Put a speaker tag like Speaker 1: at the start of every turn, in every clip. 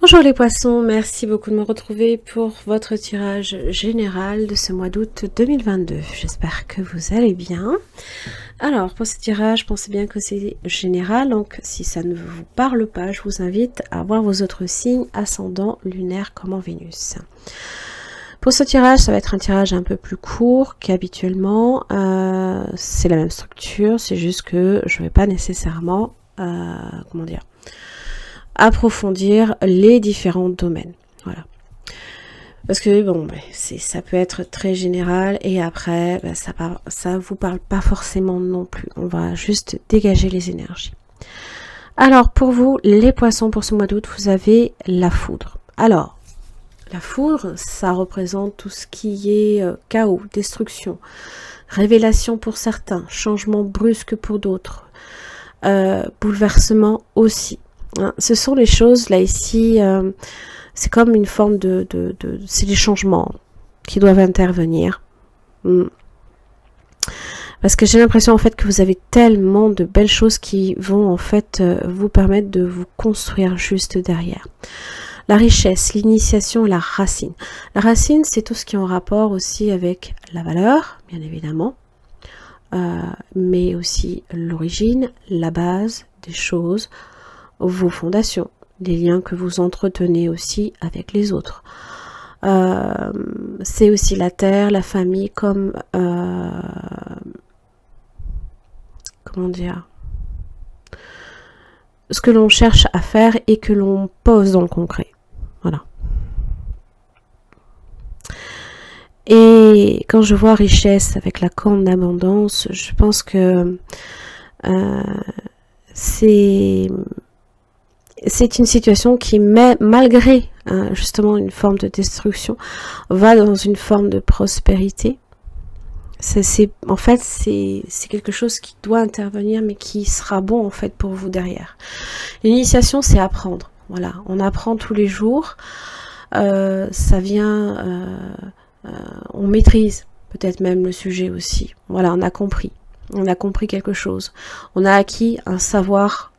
Speaker 1: Bonjour les poissons, merci beaucoup de me retrouver pour votre tirage général de ce mois d'août 2022. J'espère que vous allez bien. Alors pour ce tirage, pensez bien que c'est général, donc si ça ne vous parle pas, je vous invite à voir vos autres signes ascendant, lunaire comme en Vénus. Pour ce tirage, ça va être un tirage un peu plus court qu'habituellement. C'est la même structure, c'est juste que je ne vais pas nécessairement, approfondir les différents domaines. Voilà. Parce que bon, ça peut être très général et après, ça vous parle pas forcément non plus. On va juste dégager les énergies. Alors, pour vous, les poissons, pour ce mois d'août, vous avez la foudre. Alors, la foudre, ça représente tout ce qui est chaos, destruction, révélation pour certains, changement brusque pour d'autres, bouleversement aussi. Ce sont les choses, là, ici, c'est comme une forme c'est des changements qui doivent intervenir. Parce que j'ai l'impression, en fait, que vous avez tellement de belles choses qui vont, en fait, vous permettre de vous construire juste derrière. La richesse, l'initiation et la racine. La racine, c'est tout ce qui est en rapport aussi avec la valeur, bien évidemment, mais aussi l'origine, la base des choses, vos fondations, les liens que vous entretenez aussi avec les autres. C'est aussi la terre, la famille, comme comment dire, ce que l'on cherche à faire et que l'on pose dans le concret. Voilà. Et quand je vois richesse avec la corne d'abondance, je pense que c'est une situation qui, malgré justement une forme de destruction, va dans une forme de prospérité. En fait, c'est quelque chose qui doit intervenir, mais qui sera bon en fait pour vous derrière. L'initiation, c'est apprendre. Voilà, on apprend tous les jours. Ça vient, on maîtrise peut-être même le sujet aussi. Voilà, on a compris. On a compris quelque chose. On a acquis un savoir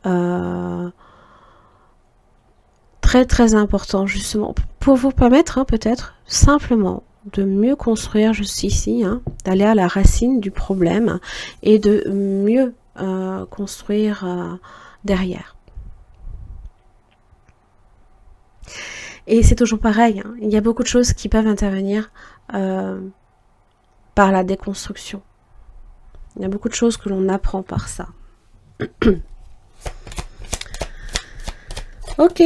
Speaker 1: très très important justement pour vous permettre peut-être simplement de mieux construire juste ici, d'aller à la racine du problème et de mieux construire derrière. Et c'est toujours pareil, il y a beaucoup de choses qui peuvent intervenir par la déconstruction. Il y a beaucoup de choses que l'on apprend par ça. Ok,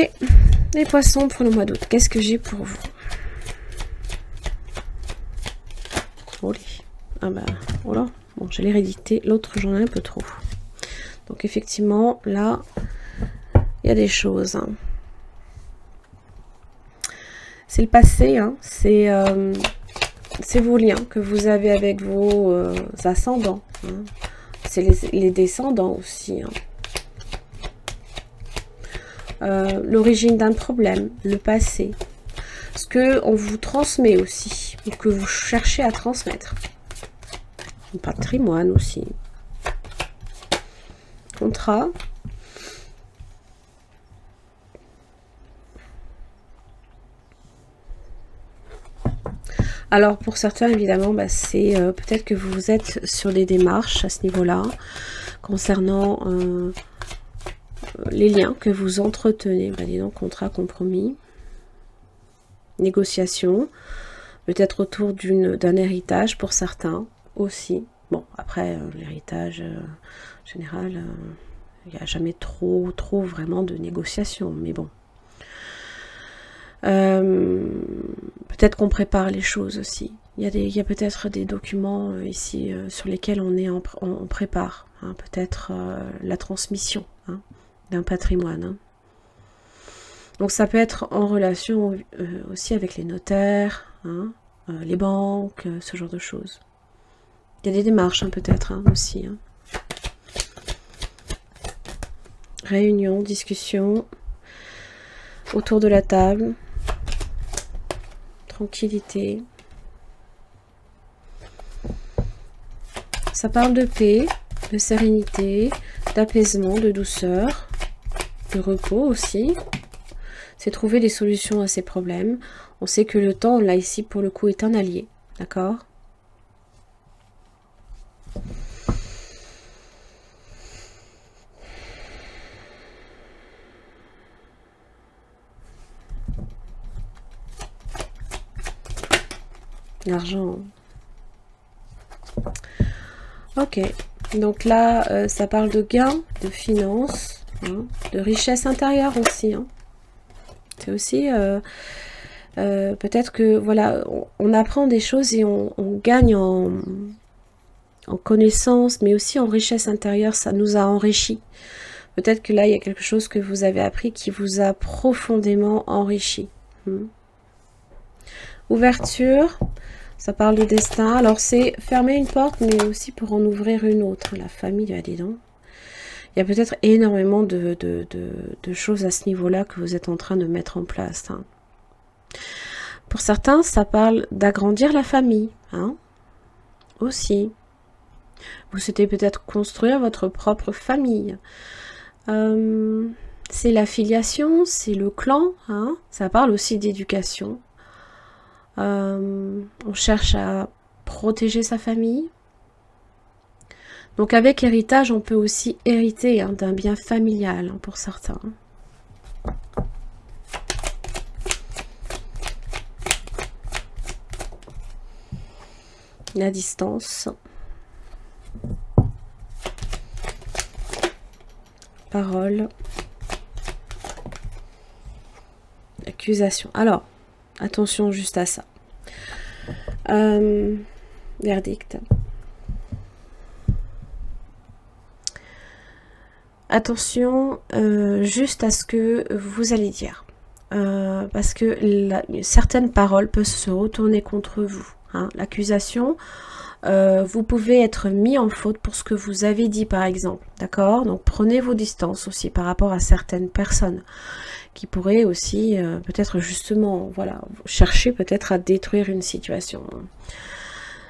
Speaker 1: les poissons pour le mois d'août, qu'est-ce que j'ai pour vous? Oh là, bon, je l'ai réédité, l'autre j'en ai un peu trop. Donc effectivement, là, il y a des choses. C'est le passé, c'est vos liens que vous avez avec vos ascendants. C'est les descendants aussi. L'origine d'un problème, le passé, ce que on vous transmet aussi, ou que vous cherchez à transmettre. Le patrimoine aussi. Contrat. Alors pour certains évidemment, c'est peut-être que vous êtes sur des démarches à ce niveau-là, concernant les liens que vous entretenez, disons contrat, compromis, négociation, peut-être autour d'un héritage pour certains aussi. Bon, après, l'héritage général, il n'y a jamais trop vraiment de négociation, mais bon. Peut-être qu'on prépare les choses aussi. Il y a peut-être des documents ici sur lesquels on prépare, peut-être la transmission d'un patrimoine. Donc ça peut être en relation aussi avec les notaires, les banques, ce genre de choses. Il y a des démarches peut-être aussi. Réunion, discussion, autour de la table, tranquillité. Ça parle de paix, de sérénité, d'apaisement, de douceur, de repos aussi. c'est trouver des solutions à ces problèmes. On sait que le temps, là, ici, pour le coup, est un allié. D'accord? L'argent. Ok. Donc là, ça parle de gains, de finances, hein, de richesse intérieure aussi. Hein. C'est aussi... peut-être que, voilà, on apprend des choses et on gagne en connaissance, mais aussi en richesse intérieure. Ça nous a enrichis. Peut-être que là, il y a quelque chose que vous avez appris qui vous a profondément enrichi. Ouverture, ça parle de destin. Alors, c'est fermer une porte, mais aussi pour en ouvrir une autre. La famille, dis donc. Il y a peut-être énormément de choses à ce niveau-là que vous êtes en train de mettre en place. Hein. Pour certains, ça parle d'agrandir la famille. Hein, aussi. Vous souhaitez peut-être construire votre propre famille. C'est l'affiliation, c'est le clan. Hein, ça parle aussi d'éducation. On cherche à protéger sa famille. Donc avec héritage, on peut aussi hériter hein, d'un bien familial hein, pour certains. La distance. Parole. Accusation. Alors, attention juste à ça. Verdict. Attention juste à ce que vous allez dire. Parce que certaines paroles peuvent se retourner contre vous. Hein. L'accusation, vous pouvez être mis en faute pour ce que vous avez dit par exemple. D'accord? Donc prenez vos distances aussi par rapport à certaines personnes qui pourraient aussi peut-être justement voilà, chercher peut-être à détruire une situation.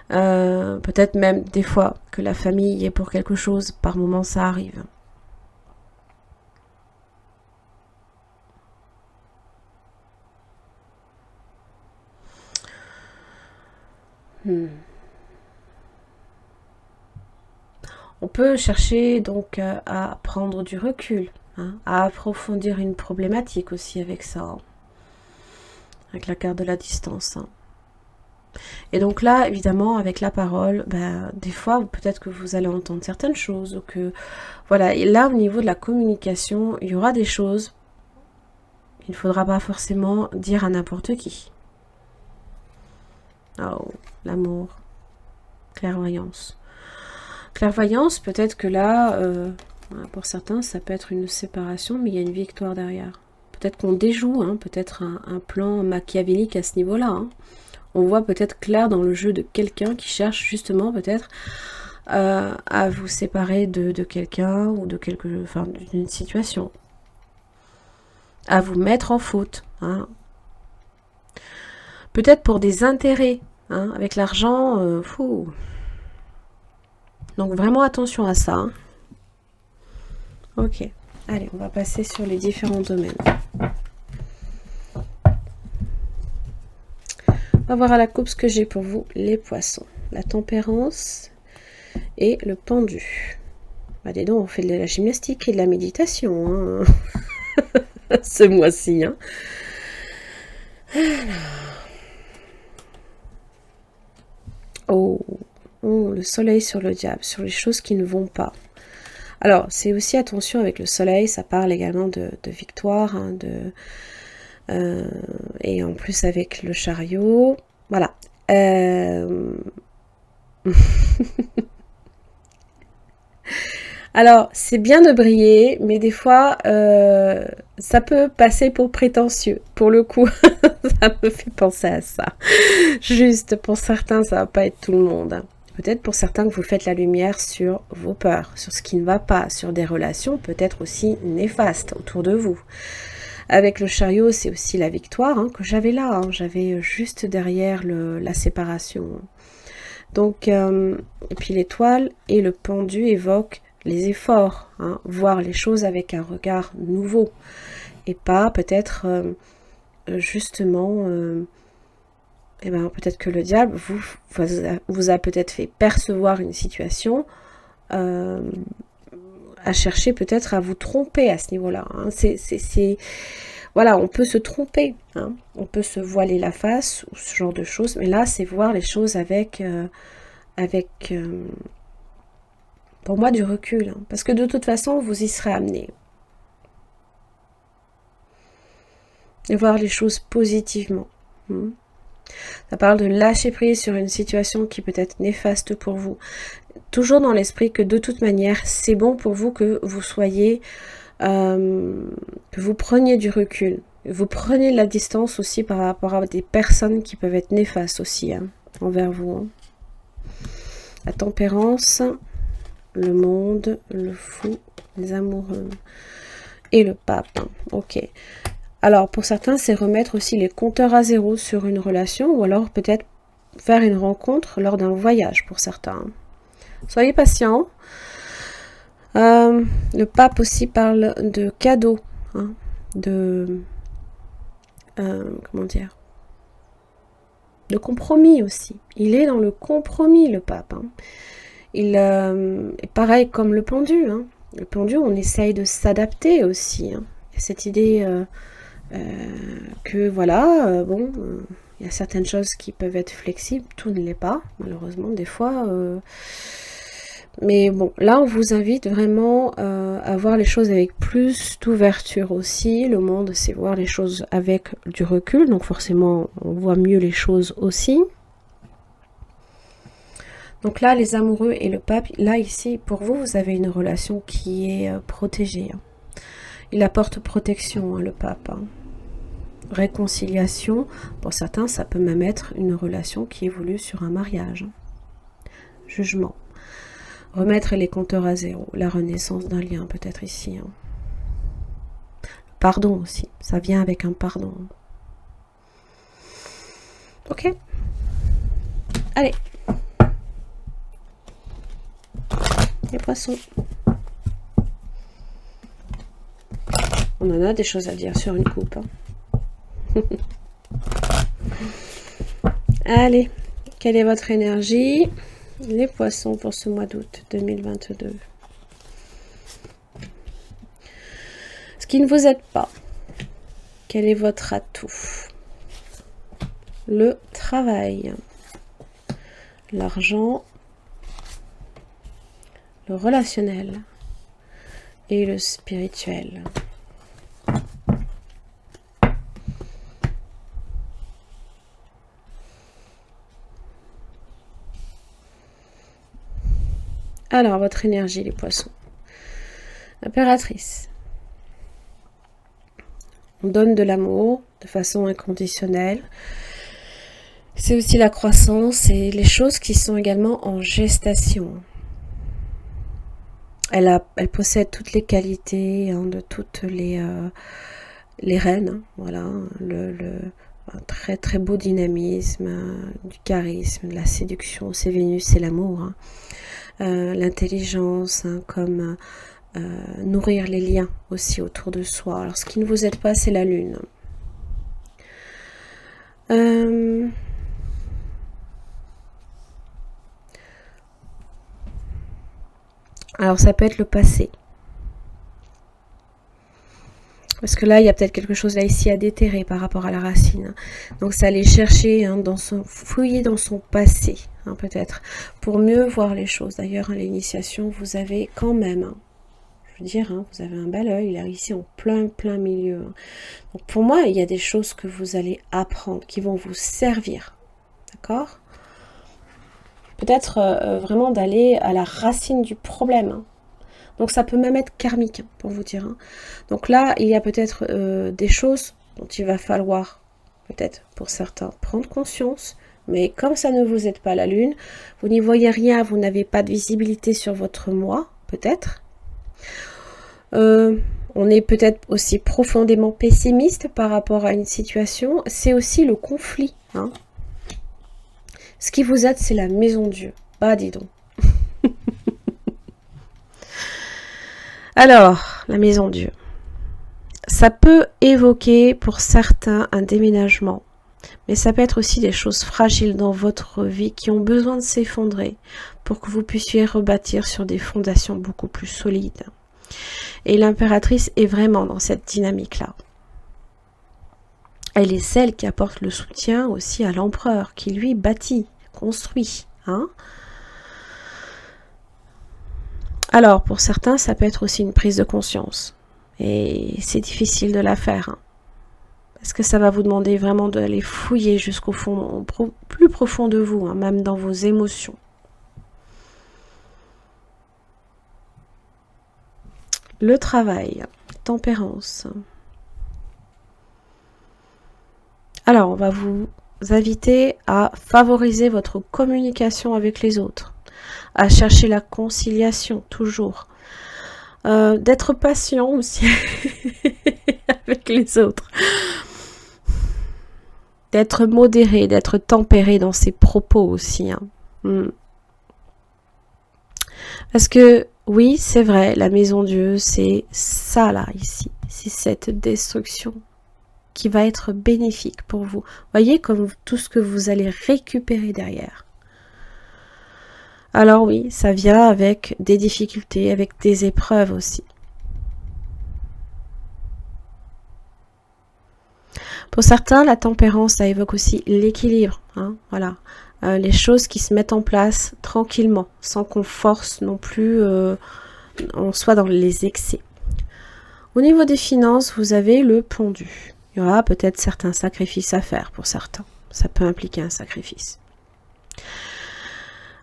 Speaker 1: Peut-être même des fois que la famille est pour quelque chose, par moment ça arrive. On peut chercher donc à prendre du recul, hein, à approfondir une problématique aussi avec ça, hein, avec la carte de la distance. Hein. Et donc là, évidemment, avec la parole, ben, des fois, peut-être que vous allez entendre certaines choses, ou que, voilà, et là, au niveau de la communication, il y aura des choses, il ne faudra pas forcément dire à n'importe qui. Oh, l'amour, clairvoyance. Clairvoyance, peut-être que là, pour certains, ça peut être une séparation, mais il y a une victoire derrière. Peut-être qu'on déjoue, hein, peut-être un plan machiavélique à ce niveau-là. Hein. On voit peut-être clair dans le jeu de quelqu'un qui cherche justement peut-être à vous séparer de quelqu'un ou de d'une situation. À vous mettre en faute. Hein. Peut-être pour des intérêts. Hein, avec l'argent, fou. Donc vraiment attention à ça. Hein. Ok. Allez, on va passer sur les différents domaines. On va voir à la coupe ce que j'ai pour vous, les poissons. La tempérance et le pendu. Bah dis donc, on fait de la gymnastique et de la méditation. Hein. Ce mois-ci. Hein. Oh, le soleil sur le diable, sur les choses qui ne vont pas. Alors, c'est aussi attention avec le soleil, ça parle également de victoire, hein, et en plus avec le chariot. Voilà. Alors, c'est bien de briller, mais des fois, ça peut passer pour prétentieux. Pour le coup, ça me fait penser à ça. Juste, pour certains, ça va pas être tout le monde. Peut-être pour certains que vous faites la lumière sur vos peurs, sur ce qui ne va pas, sur des relations peut-être aussi néfastes autour de vous. Avec le chariot, c'est aussi la victoire hein, que j'avais là. Hein. J'avais juste derrière la séparation. Donc, et puis l'étoile et le pendu évoquent les efforts, hein, voir les choses avec un regard nouveau. et pas peut-être justement, peut-être que le diable vous a peut-être fait percevoir une situation, à chercher peut-être à vous tromper à ce niveau-là. Hein. Voilà, on peut se tromper, hein. On peut se voiler la face ou ce genre de choses, mais là, c'est voir les choses avec pour moi, du recul, hein, parce que de toute façon, vous y serez amené. Et voir les choses positivement. Ça parle de lâcher prise sur une situation qui peut être néfaste pour vous. Toujours dans l'esprit que de toute manière, c'est bon pour vous que vous soyez, que vous preniez du recul. Vous prenez de la distance aussi par rapport à des personnes qui peuvent être néfastes aussi, hein, envers vous. Hein. La tempérance, le monde, le fou, les amoureux et le pape. Hein. Ok. Alors, pour certains, c'est remettre aussi les compteurs à zéro sur une relation ou alors peut-être faire une rencontre lors d'un voyage pour certains. Soyez patients. Le pape aussi parle de cadeaux, hein, comment dire, de compromis aussi. Il est dans le compromis, le pape. Hein. Il est pareil comme le pendu. Hein. Le pendu, on essaye de s'adapter aussi. Hein. Il y a cette idée que voilà, il y a certaines choses qui peuvent être flexibles, tout ne l'est pas, malheureusement, des fois. Mais bon, là, on vous invite vraiment à voir les choses avec plus d'ouverture aussi. Le monde, c'est voir les choses avec du recul, donc forcément, on voit mieux les choses aussi. Donc là, les amoureux et le pape, là, ici, pour vous, vous avez une relation qui est protégée. Hein. Il apporte protection, hein, le pape. Hein. Réconciliation, pour certains, ça peut même être une relation qui évolue sur un mariage. Jugement. Remettre les compteurs à zéro. La renaissance d'un lien, peut-être ici. Hein. Pardon aussi. Ça vient avec un pardon. Ok. Allez. Les poissons. On en a des choses à dire sur une coupe. Hein. Allez. Quelle est votre énergie ? Les poissons pour ce mois d'août 2022. Ce qui ne vous aide pas. Quel est votre atout? Le travail. L'argent. Le relationnel. Et le spirituel. Alors, votre énergie, les poissons. Impératrice. On donne de l'amour de façon inconditionnelle. C'est aussi la croissance et les choses qui sont également en gestation. Elle possède toutes les qualités, hein, de toutes les reines. Hein, voilà, un très très beau dynamisme, du charisme, de la séduction. C'est Vénus, c'est l'amour. Hein. L'intelligence, hein, comme nourrir les liens aussi autour de soi. Alors ce qui ne vous aide pas, c'est la lune. Alors ça peut être le passé. Parce que là, il y a peut-être quelque chose là ici à déterrer par rapport à la racine. Donc, c'est aller chercher, hein, fouiller dans son passé, hein, peut-être, pour mieux voir les choses. D'ailleurs, à l'initiation, vous avez quand même, hein, je veux dire, hein, vous avez un bel œil, là, ici, en plein milieu. Hein. Donc, pour moi, il y a des choses que vous allez apprendre, qui vont vous servir. D'accord ? Peut-être vraiment d'aller à la racine du problème, hein. Donc ça peut même être karmique, hein, pour vous dire. Hein. Donc là, il y a peut-être des choses dont il va falloir, peut-être pour certains, prendre conscience. Mais comme ça ne vous aide pas la lune, vous n'y voyez rien, vous n'avez pas de visibilité sur votre moi, peut-être. On est peut-être aussi profondément pessimiste par rapport à une situation. C'est aussi le conflit. Hein. Ce qui vous aide, c'est la maison Dieu. Bah, dis donc. Alors, la maison Dieu. Ça peut évoquer pour certains un déménagement, mais ça peut être aussi des choses fragiles dans votre vie qui ont besoin de s'effondrer pour que vous puissiez rebâtir sur des fondations beaucoup plus solides. Et l'impératrice est vraiment dans cette dynamique-là. Elle est celle qui apporte le soutien aussi à l'empereur, qui lui bâtit, construit. Hein. Alors, pour certains, ça peut être aussi une prise de conscience. Et c'est difficile de la faire. Hein, parce que ça va vous demander vraiment d'aller fouiller jusqu'au fond, plus profond de vous, hein, même dans vos émotions. Le travail, tempérance. Alors, on va vous inviter à favoriser votre communication avec les autres, à chercher la conciliation, toujours. D'être patient aussi avec les autres. D'être modéré, d'être tempéré dans ses propos aussi. Hein. Parce que, oui, c'est vrai, la maison Dieu, c'est ça là, ici. C'est cette destruction qui va être bénéfique pour vous. Voyez comme tout ce que vous allez récupérer derrière. Alors oui, ça vient avec des difficultés, avec des épreuves aussi. Pour certains, la tempérance, ça évoque aussi l'équilibre. Hein, voilà. Les choses qui se mettent en place tranquillement, sans qu'on force non plus, on soit dans les excès. Au niveau des finances, vous avez le pendu. Il y aura peut-être certains sacrifices à faire pour certains. Ça peut impliquer un sacrifice.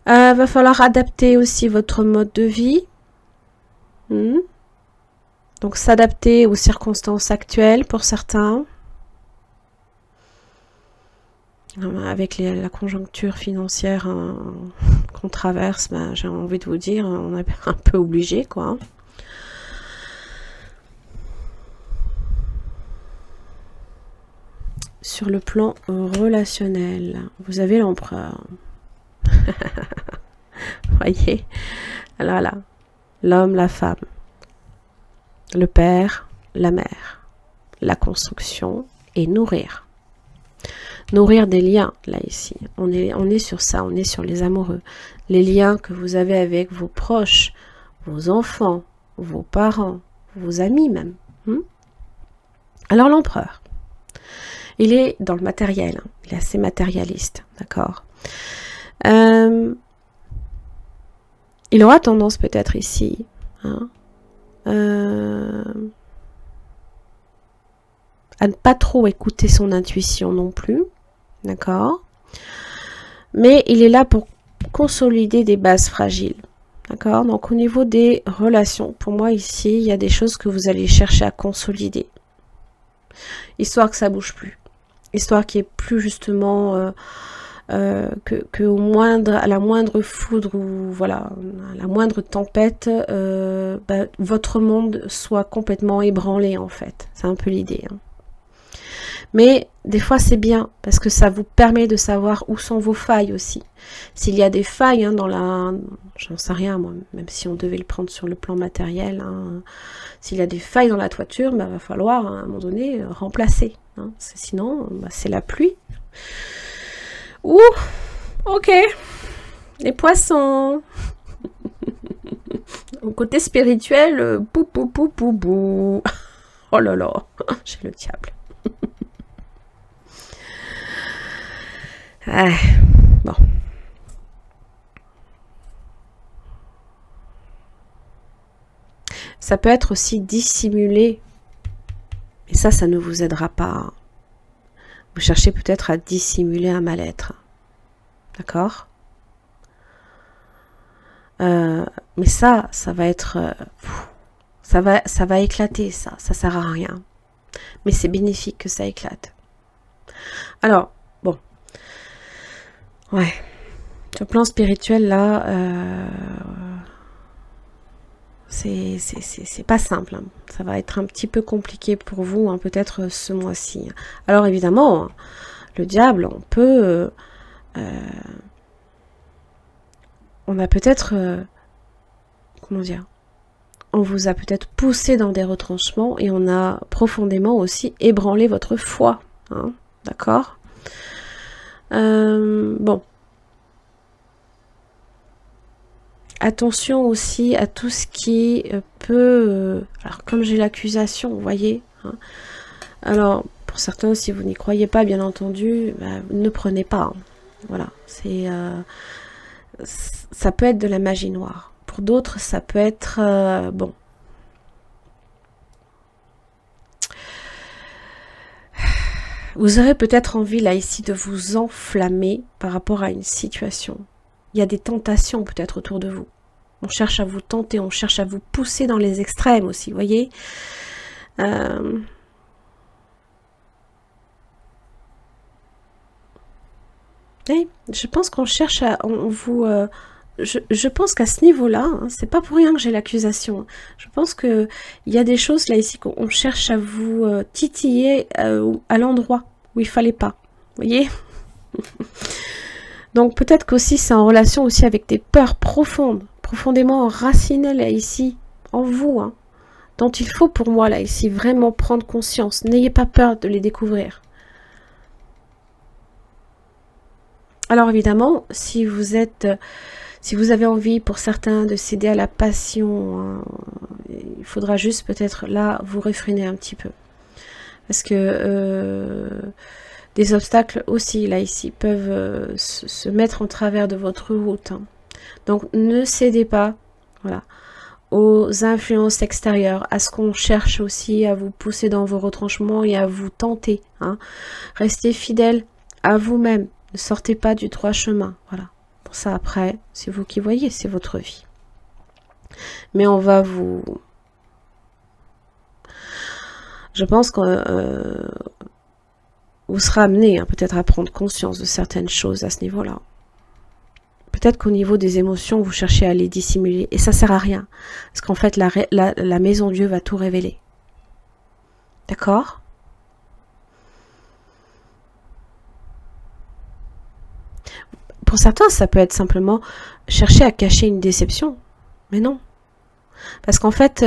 Speaker 1: Va falloir adapter aussi votre mode de vie. Donc s'adapter aux circonstances actuelles pour certains. Avec la conjoncture financière qu'on traverse, ben, j'ai envie de vous dire, on est un peu obligé, quoi. Sur le plan relationnel, vous avez l'empereur. Voyez, alors là, l'homme, la femme, le père, la mère, la construction et nourrir. Nourrir des liens, là, ici. On est sur ça, on est sur les amoureux. Les liens que vous avez avec vos proches, vos enfants, vos parents, vos amis même. Alors l'empereur, il est dans le matériel, hein. Il est assez matérialiste, d'accord. Il aura tendance peut-être ici, hein, à ne pas trop écouter son intuition non plus, d'accord. Mais il est là pour consolider des bases fragiles, d'accord. Donc au niveau des relations, pour moi ici, il y a des choses que vous allez chercher à consolider, histoire que ça bouge plus. Histoire qu'il n'y ait plus justement que à la moindre foudre ou voilà, à la moindre tempête, votre monde soit complètement ébranlé en fait. C'est un peu l'idée. Hein. Mais des fois c'est bien parce que ça vous permet de savoir où sont vos failles aussi. S'il y a des failles hein, dans la... J'en sais rien moi, même si on devait le prendre sur le plan matériel. Hein, s'il y a des failles dans la toiture, il va falloir à un moment donné remplacer. Hein, sinon, c'est la pluie. Ouh, ok. Les poissons. Au côté spirituel, bou bou bou bou bou. Oh là là, j'ai le diable. Ah, bon. Ça peut être aussi dissimulé. Et ça ne vous aidera pas. Vous cherchez peut-être à dissimuler un mal-être. D'accord ? Mais ça va être... ça va éclater, ça sert à rien. Mais c'est bénéfique que ça éclate. Alors, bon. Ouais. Sur le plan spirituel, là... c'est pas simple. Hein. Ça va être un petit peu compliqué pour vous, hein, peut-être ce mois-ci. Alors évidemment, le diable, on peut... on a peut-être... comment dire ? on vous a peut-être poussé dans des retranchements et on a profondément aussi ébranlé votre foi. Hein, d'accord? Bon. Attention aussi à tout ce qui peut... alors, comme j'ai l'accusation, vous voyez, hein, alors, pour certains, si vous n'y croyez pas, bien entendu, bah, ne prenez pas. Hein. Voilà, ça peut être de la magie noire. Pour d'autres, ça peut être... bon. Vous aurez peut-être envie, là, ici, de vous enflammer par rapport à une situation. Il y a des tentations, peut-être, autour de vous. On cherche à vous tenter, on cherche à vous pousser dans les extrêmes aussi, vous voyez. Et je pense qu'on cherche à... je pense qu'à ce niveau-là, hein, c'est pas pour rien que j'ai l'accusation. Je pense qu'il y a des choses là ici qu'on cherche à vous titiller à l'endroit où il fallait pas. Vous voyez? Donc peut-être qu'aussi c'est en relation aussi avec des peurs profondes, profondément enracinées là ici, en vous, hein, dont il faut pour moi là ici vraiment prendre conscience. N'ayez pas peur de les découvrir. Alors évidemment, si vous avez envie pour certains de céder à la passion, hein, il faudra juste peut-être là vous réfréner un petit peu. Parce que des obstacles aussi là ici peuvent se mettre en travers de votre route. Hein. Donc ne cédez pas, voilà, aux influences extérieures, à ce qu'on cherche aussi à vous pousser dans vos retranchements et à vous tenter. Hein. Restez fidèle à vous-même. Ne sortez pas du droit chemin. Voilà. Pour ça, après, c'est vous qui voyez, c'est votre vie. Mais on va vous... Je pense que vous serez amené hein, peut-être à prendre conscience de certaines choses à ce niveau-là. Peut-être qu'au niveau des émotions, vous cherchez à les dissimuler. Et ça sert à rien. Parce qu'en fait, la maison Dieu va tout révéler. D'accord ? Pour certains, ça peut être simplement chercher à cacher une déception. Mais non. Parce qu'en fait,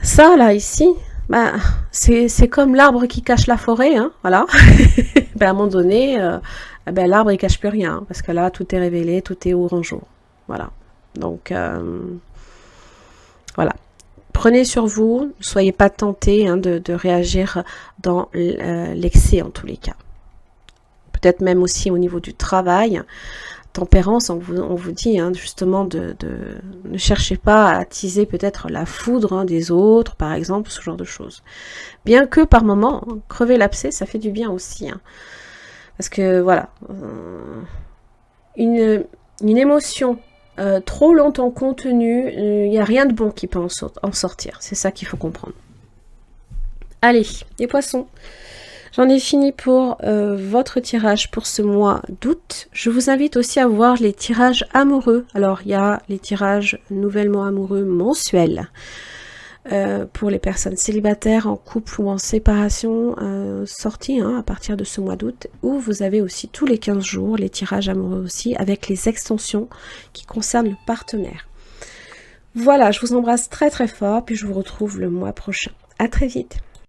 Speaker 1: ça, là, ici, bah, c'est comme l'arbre qui cache la forêt. Hein, voilà. Ben, à un moment donné, ben, l'arbre, il cache plus rien. Hein, parce que là, tout est révélé, tout est au grand jour. Voilà. Donc, voilà. Prenez sur vous. Ne soyez pas tentés hein, de réagir dans l'excès, en tous les cas. Peut-être même aussi au niveau du travail, tempérance, on vous dit hein, justement ne cherchez pas à attiser peut-être la foudre hein, des autres, par exemple, ce genre de choses. Bien que par moment, hein, crever l'abcès, ça fait du bien aussi. Hein. Parce que voilà, une émotion trop longtemps contenue, il n'y a rien de bon qui peut en sortir. C'est ça qu'il faut comprendre. Allez, les poissons. J'en ai fini pour votre tirage pour ce mois d'août. Je vous invite aussi à voir les tirages amoureux. Alors, il y a les tirages nouvellement amoureux mensuels pour les personnes célibataires, en couple ou en séparation, sortis hein, à partir de ce mois d'août. Ou vous avez aussi tous les 15 jours les tirages amoureux aussi avec les extensions qui concernent le partenaire. Voilà, je vous embrasse très très fort puis je vous retrouve le mois prochain. À très vite.